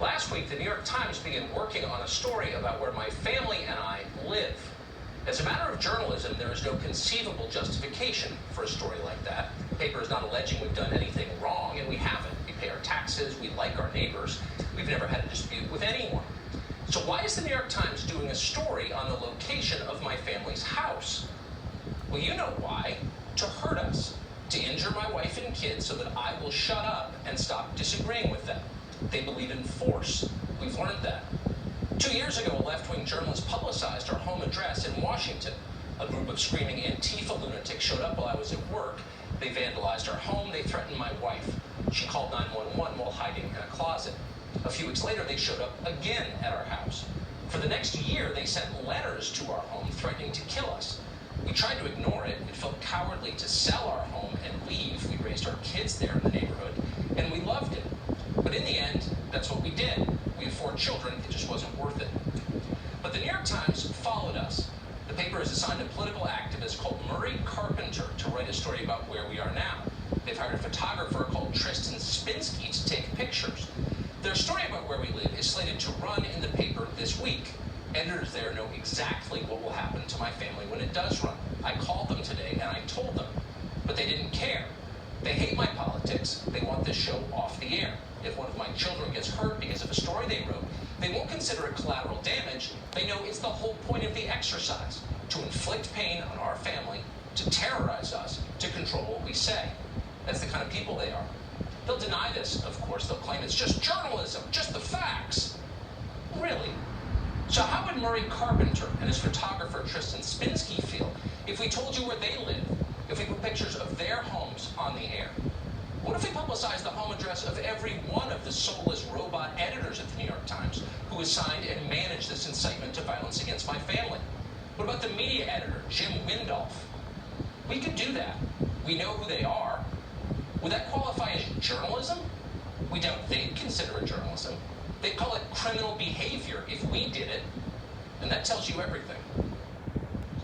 Last week, the New York Times began working on a story about where my family and I live. As a matter of journalism, there is no conceivable justification for a story like that. The paper is not alleging we've done anything wrong, and we haven't. We pay our taxes, we like our neighbors, we've never had a dispute with anyone. So why is the New York Times doing a story on the location of my family's house? Well, you know why. To hurt us. To injure my wife and kids so that I will shut up and stop disagreeing with them. They believe in force. We've learned that. 2 years ago, a left-wing journalist publicized our home address in Washington. A group of screaming Antifa lunatics showed up while I was at work. They vandalized our home. They threatened my wife. She called 911 while hiding in a closet. A few weeks later, they showed up again at our house. For the next year, they sent letters to our home threatening to kill us. We tried to ignore it. It felt cowardly to sell our home and leave. We raised our kids there in the neighborhood, and we loved it. But in the end, that's what we did. We have 4 children. It just wasn't worth it. But the New York Times followed us. The paper has assigned a political activist called Murray Carpenter to write a story about where we are now. They've hired a photographer called Tristan Spinsky to take pictures. Their story about where we live is slated to run in the paper this week. Editors there know exactly what will happen to my family when it does run. I called them today and I told them, but they didn't care. They hate my politics. They want this show off the air. If one of my children gets hurt because of a story they wrote, they won't consider it collateral damage. They know it's the whole point of the exercise, to inflict pain on our family, to terrorize us, to control what we say. That's the kind of people they are. They'll deny this, of course. They'll claim it's just journalism, just the facts. Really? So how would Murray Carpenter and his photographer Tristan Spinsky feel if we told you where they live, if we put pictures of their homes on the air? What if we publicized the home address of every one of the soulless robot editors at the New York Times who has signed and managed this incitement to violence against my family? What about the media editor, Jim Windolf? We could do that. We know who they are. Would that qualify as journalism? We doubt they'd consider it journalism. They'd call it criminal behavior if we did it. And that tells you everything.